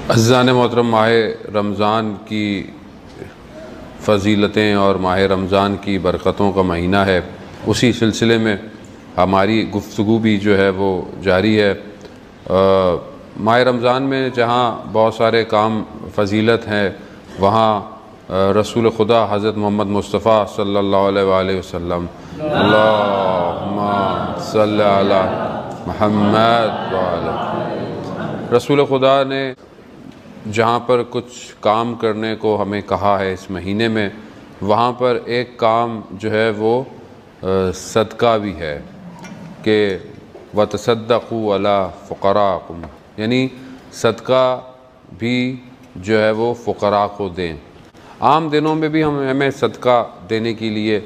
अज़ीज़ान मोहतरम, माह रमज़ान की फ़जीलतें और माह रमज़ान की बरकतों का महीना है। उसी सिलसिले में हमारी गुफ्तगू भी जो है वो जारी है। माह रमज़ान में जहाँ बहुत सारे काम फ़जीलत हैं, वहाँ रसूल खुदा हज़रत मोहम्मद मुस्तफ़ा सल्लल्लाहु अलैहि वसल्लम अल्लाहुम्मा सल्लि अला मुहम्मद व अला रसूल खुदा ने जहाँ पर कुछ काम करने को हमें कहा है इस महीने में, वहाँ पर एक काम जो है वो सदका भी है कि वतसद्दक़ू अला फ़ुक़राकुम, यानी सदका भी जो है वो फ़ुक़रा को दें। आम दिनों में भी हमें सदका देने के लिए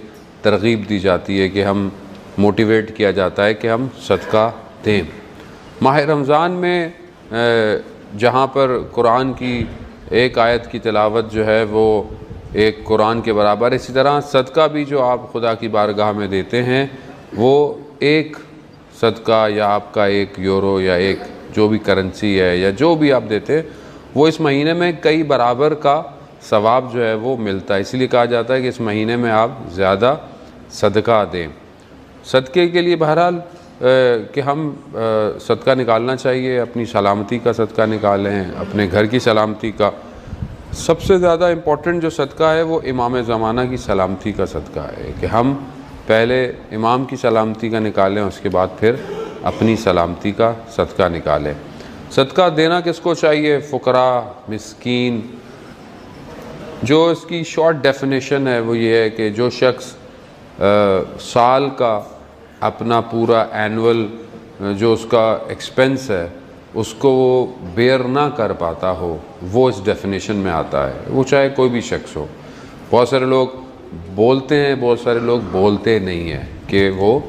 तरग़ीब दी जाती है कि हम मोटिवेट किया जाता है कि हम सदका दें। माह रमज़ान में जहाँ पर कुरान की एक आयत की तिलावत जो है वो एक कुरान के बराबर, इसी तरह सदका भी जो आप खुदा की बारगाह में देते हैं वो एक सदका या आपका एक यूरो या एक जो भी करेंसी है या जो भी आप देते हैं वो इस महीने में कई बराबर का सवाब जो है वो मिलता है। इसलिए कहा जाता है कि इस महीने में आप ज़्यादा सदका दें। सदक़े के लिए बहरहाल कि हम सदका निकालना चाहिए, अपनी सलामती का सदका निकालें, अपने घर की सलामती का। सबसे ज़्यादा इम्पॉर्टेंट जो सदका है वो इमाम ज़माना की सलामती का सदका है कि हम पहले इमाम की सलामती का निकालें, उसके बाद फिर अपनी सलामती का सदका निकालें। सदका देना किसको चाहिए? फ़ुक़रा, मिस्कीन। जो इसकी शॉर्ट डेफिनेशन है वो ये है कि जो शख्स साल का अपना पूरा एनुअल जो उसका एक्सपेंस है उसको वो बेयर ना कर पाता हो, वो इस डेफिनेशन में आता है। वो चाहे कोई भी शख्स हो। बहुत सारे लोग बोलते हैं, बहुत सारे लोग बोलते नहीं हैं कि वो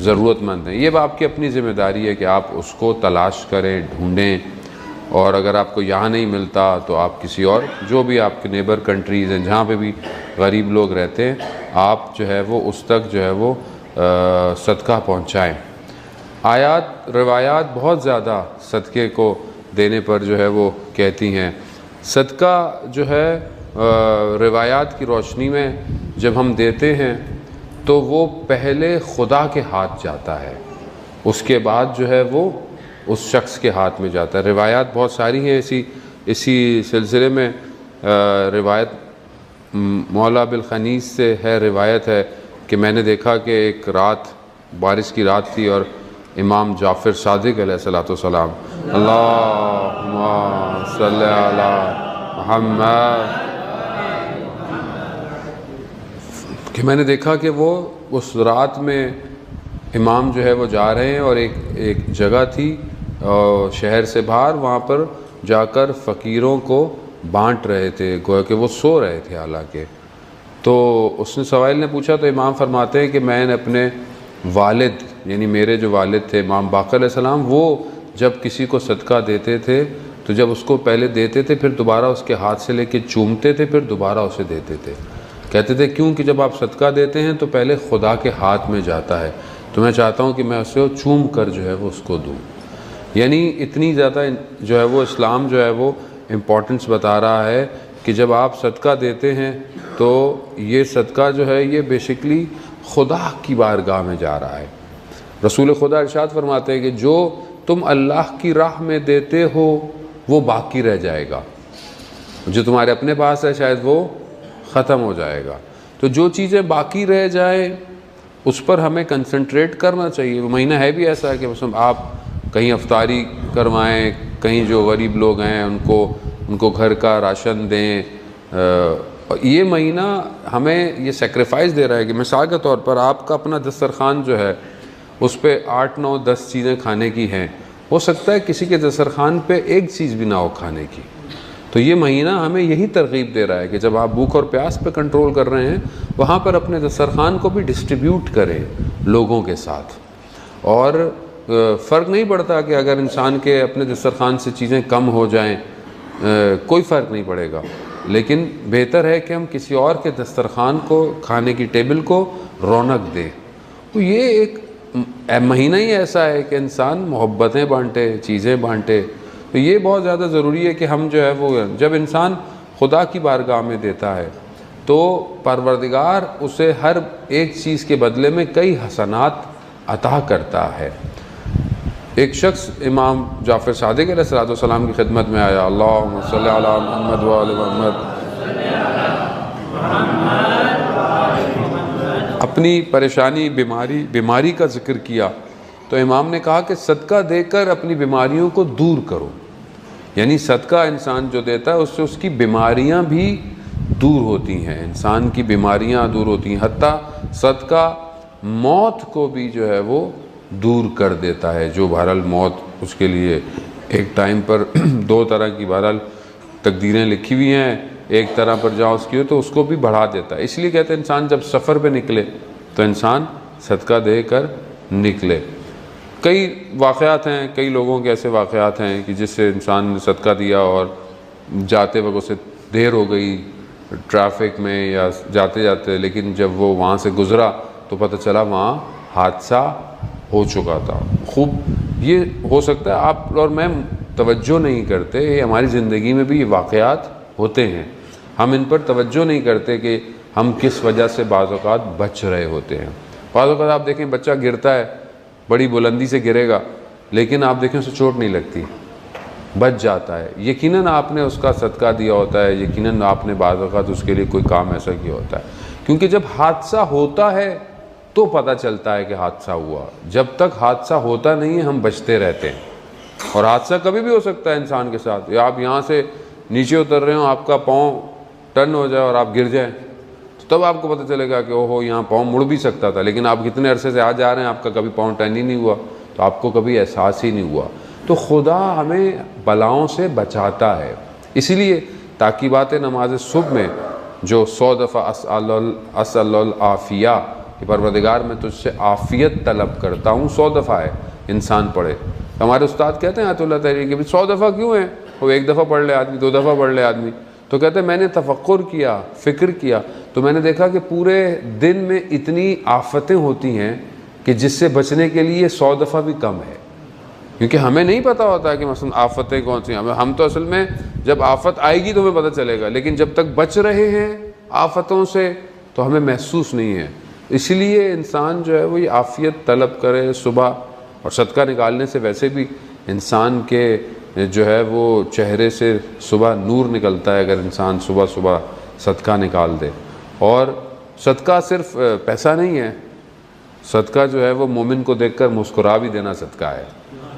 ज़रूरतमंद हैं। ये आपकी अपनी ज़िम्मेदारी है कि आप उसको तलाश करें, ढूँढें, और अगर आपको यहाँ नहीं मिलता तो आप किसी और जो भी आपके नेबर कंट्रीज़ हैं जहाँ पे भी गरीब लोग रहते हैं, आप जो है वो उस तक जो है वो सदका पहुँचाएँ। आयात रिवायात बहुत ज़्यादा सदक़े को देने पर जो है वो कहती हैं। सदका जो है रिवायात की रोशनी में जब हम देते हैं तो वो पहले खुदा के हाथ जाता है, उसके बाद जो है वो उस शख्स के हाथ में जाता है। रिवायात बहुत सारी हैं इसी सिलसिले में। रिवायत मौला बिल खनीस से है, रिवायत है कि मैंने देखा कि एक रात बारिश की रात थी और इमाम जाफ़र सादिक़ अलैहिस्सलाम अल्लाहुम्मा सल्लि अला मुहम्मद, कि मैंने देखा कि वो उस रात में इमाम जो है वो जा रहे हैं और एक जगह थी शहर से बाहर, वहाँ पर जाकर फ़कीरों को बांट रहे थे, गोया कि वो सो रहे थे हालांकि। तो उसने सवाल ने पूछा तो इमाम फरमाते हैं कि मैंने अपने वालिद, यानी मेरे जो वालिद थे इमाम बाक़र अलैहिस्सलाम, वो जब किसी को सदका देते थे तो जब उसको पहले देते थे फिर दोबारा उसके हाथ से लेके चूमते थे, फिर दोबारा उसे देते थे। कहते थे क्योंकि जब आप सदका देते हैं तो पहले खुदा के हाथ में जाता है, तो मैं चाहता हूँ कि मैं उसे चूम कर जो है वो उसको दूँ। यानी इतनी ज़्यादा जो है वो इस्लाम जो है वो इम्पोर्टेंस बता रहा है कि जब आप सदका देते हैं तो ये सदका जो है ये बेसिकली खुदा की बारगाह में जा रहा है। रसूल खुदा इरशाद फरमाते हैं कि जो तुम अल्लाह की राह में देते हो वो बाकी रह जाएगा, जो तुम्हारे अपने पास है शायद वो ख़त्म हो जाएगा। तो जो चीज़ें बाकी रह जाए उस पर हमें कंसंट्रेट करना चाहिए। वो महीना है भी ऐसा है कि मतलब आप कहीं अफ्तारी करवाएं, कहीं जो गरीब लोग हैं उनको घर का राशन दें। ये महीना हमें ये सेक्रीफाइस दे रहा है कि मिसाल के तौर पर आपका अपना दस्तरखान जो है उस पर 8, 9, 10 चीज़ें खाने की हैं, हो सकता है किसी के दस्तरखान पे एक चीज़ भी ना हो खाने की। तो ये महीना हमें यही तरगीब दे रहा है कि जब आप भूख और प्यास पे कंट्रोल कर रहे हैं, वहाँ पर अपने दस्तरखान को भी डिस्ट्रीब्यूट करें लोगों के साथ। और फ़र्क नहीं पड़ता कि अगर इंसान के अपने दस्तरखान से चीज़ें कम हो जाएं, कोई फ़र्क नहीं पड़ेगा, लेकिन बेहतर है कि हम किसी और के दस्तरखान को, खाने की टेबल को रौनक दें। तो ये एक महीना ही ऐसा है कि इंसान मोहब्बतें बांटे, चीज़ें बांटे। तो ये बहुत ज़्यादा ज़रूरी है कि हम जो है वो, जब इंसान खुदा की बारगाह में देता है तो परवरदिगार उसे हर एक चीज़ के बदले में कई हसनात अता करता है। एक शख्स इमाम जाफ़र सादिक़ अलैहिस्सलाम की खिदमत में आया, अल्लाहुम्मा सल्ली अला मुहम्मद व आले मुहम्मद, अपनी परेशानी बीमारी का जिक्र किया। तो इमाम ने कहा कि सदका देकर अपनी बीमारियों को दूर करो, यानी सदका इंसान जो देता है उससे उसकी बीमारियां भी दूर होती हैं, इंसान की बीमारियां दूर होती हैं, हत्ता सदका मौत को भी जो है वो दूर कर देता है। जो बहरहाल मौत उसके लिए एक टाइम पर दो तरह की बहरहाल तकदीरें लिखी हुई हैं, एक तरह पर जहाँ उसकी हो तो उसको भी बढ़ा देता है। इसलिए कहते हैं इंसान जब सफ़र पे निकले तो इंसान सदका दे कर निकले। कई वाक़यात हैं, कई लोगों के ऐसे वाक़यात हैं कि जिससे इंसान ने सदका दिया और जाते वक्त उसे देर हो गई ट्रैफिक में या जाते जाते, लेकिन जब वो वहाँ से गुज़रा तो पता चला वहाँ हादसा हो चुका था। खूब ये हो सकता है आप और मैं तवज्जो नहीं करते, ये हमारी ज़िंदगी में भी ये वाक़यात होते हैं, हम इन पर तवज्जो नहीं करते कि हम किस वजह से बाज़ औक़ात बच रहे होते हैं। बाज़ औक़ात आप देखें बच्चा गिरता है, बड़ी बुलंदी से गिरेगा, लेकिन आप देखें उसे चोट नहीं लगती, बच जाता है। यकीनन आपने उसका सदका दिया होता है, यकीनन आपने बाज़ औक़ात उसके लिए कोई काम ऐसा किया होता है, क्योंकि जब हादसा होता है तो पता चलता है कि हादसा हुआ। जब तक हादसा होता नहीं है हम बचते रहते हैं, और हादसा कभी भी हो सकता है इंसान के साथ। या आप यहाँ से नीचे उतर रहे हो, आपका पाँव टर्न हो जाए और आप गिर जाएं, तो तब आपको पता चलेगा कि ओहो यहाँ पाँव मुड़ भी सकता था, लेकिन आप कितने अरसे से आ जा रहे हैं, आपका कभी पाँव टर्न ही नहीं हुआ, तो आपको कभी एहसास ही नहीं हुआ। तो खुदा हमें बलाओं से बचाता है। इसीलिए ताकीबात नमाज सुबह में जो 100 दफ़ा अस्अल आफ़िया कि परवरदिगार मैं तुझसे आफ़ियत तलब करता हूँ, 100 दफ़ा है इंसान पढ़े। हमारे उस्ताद कहते हैं आयतुल्लाह तहरीर के भी 100 दफ़ा क्यों है, वो एक दफ़ा पढ़ ले आदमी, 2 दफ़ा पढ़ ले आदमी। तो कहते हैं मैंने तफक्कुर किया, फ़िक्र किया, तो मैंने देखा कि पूरे दिन में इतनी आफ़तें होती हैं कि जिससे बचने के लिए 100 दफ़ा भी कम है, क्योंकि हमें नहीं पता होता है कि मसलन आफ़तें कौन सी हैं। हम तो असल में जब आफ़त आएगी तो हमें पता चलेगा, लेकिन जब तक बच रहे हैं आफ़तों से तो हमें महसूस नहीं है। इसलिए इंसान जो है वो ये आफ़ियत तलब करे सुबह, और सदका निकालने से वैसे भी इंसान के जो है वो चेहरे से सुबह नूर निकलता है अगर इंसान सुबह सुबह सदका निकाल दे। और सदका सिर्फ पैसा नहीं है, सदका जो है वो मोमिन को देखकर मुस्कुरा भी देना सदका है।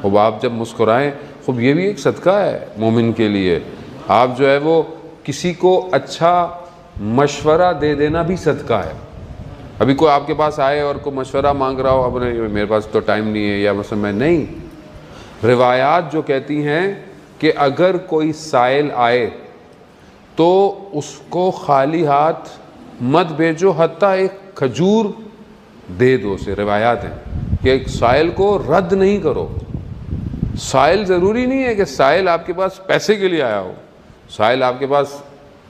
और आप जब मुस्कुराएं, खूब ये भी एक सदका है मोमिन के लिए। आप जो है वो किसी को अच्छा मशवरा दे देना भी सदका है। अभी कोई आपके पास आए और कोई मशवरा मांग रहा हो, अब मेरे पास तो टाइम नहीं है, या मतलब मैं नहीं, रिवायात जो कहती हैं कि अगर कोई साइल आए तो उसको खाली हाथ मत भेजो, हत्ता एक खजूर दे दो से। रिवायात हैं कि एक साइल को रद्द नहीं करो। साइल ज़रूरी नहीं है कि साइल आपके पास पैसे के लिए आया हो, साइल आपके पास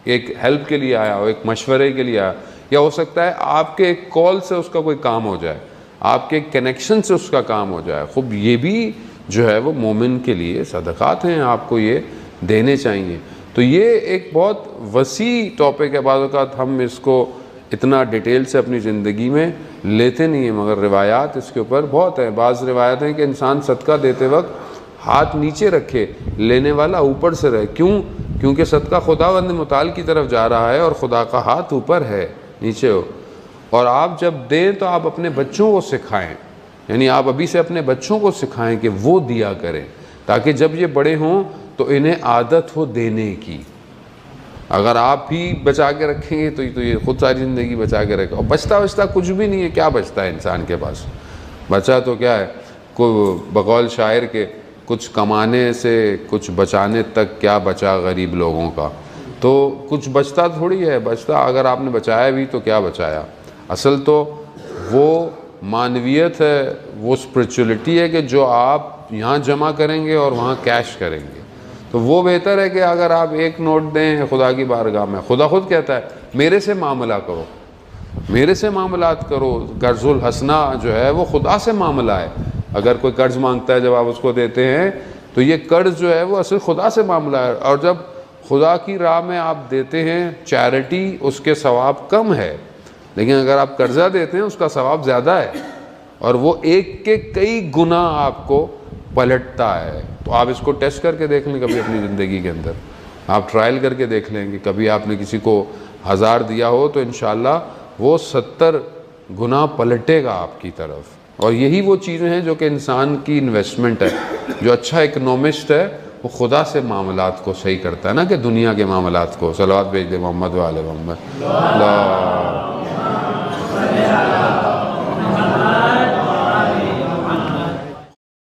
एक हेल्प के लिए आया हो, एक मशवरे के लिए आया, या हो सकता है आपके एक कॉल से उसका कोई काम हो जाए, आपके कनेक्शन से उसका काम हो जाए। खूब ये भी जो है वो मोमिन के लिए सदक़ात हैं, आपको ये देने चाहिए। तो ये एक बहुत वसी टॉपिक है, बाज़ औक़ात हम इसको इतना डिटेल से अपनी ज़िंदगी में लेते नहीं हैं, मगर रिवायात इसके ऊपर बहुत है। बाज़ रिवायात हैं कि इंसान सदका देते वक्त हाथ नीचे रखे, लेने वाला ऊपर से रहे। क्यों? क्योंकि सदका खुदावंद मुताल की तरफ जा रहा है और खुदा का हाथ ऊपर है, नीचे हो। और आप जब दें तो आप अपने बच्चों को सिखाएं, यानी आप अभी से अपने बच्चों को सिखाएं कि वो दिया करें, ताकि जब ये बड़े हों तो इन्हें आदत हो देने की। अगर आप भी बचा के रखेंगे तो ये खुद सारी ज़िंदगी बचा के रखें। और बचता कुछ भी नहीं है, क्या बचता है इंसान के पास? बचा तो क्या है, को बकौल शायर के, कुछ कमाने से कुछ बचाने तक क्या बचा गरीब लोगों का। तो कुछ बचता थोड़ी है, बचता अगर आपने बचाया भी तो क्या बचाया। असल तो वो मानवियत है, वो स्पिरिचुअलिटी है कि जो आप यहाँ जमा करेंगे और वहाँ कैश करेंगे। तो वो बेहतर है कि अगर आप एक नोट दें खुदा की बारगाह में, खुदा खुद कहता है मेरे से मामला करो, मेरे से मामलात करो। कर्जुल हसना जो है वो खुदा से मामला है। अगर कोई कर्ज मांगता है, जब आप उसको देते हैं तो ये कर्ज जो है वो असल खुदा से मामला है, और जब खुदा की राह में आप देते हैं चैरिटी, उसके सवाब कम है, लेकिन अगर आप कर्जा देते हैं उसका सवाब ज़्यादा है, और वो एक के कई गुना आपको पलटता है। तो आप इसको टेस्ट करके देख लें कभी अपनी ज़िंदगी के अंदर, आप ट्रायल करके देख लें कि कभी आपने किसी को 1000 दिया हो तो इंशाल्लाह वो 70 गुना पलटेगा आपकी तरफ। और यही वो चीज़ें हैं जो कि इंसान की इन्वेस्टमेंट है। जो अच्छा इकनॉमिस्ट है वो खुदा से मामलात को सही करता है ना कि दुनिया के मामलात को। सलावत भेज दे मोहम्मद वाले मोहम्मद।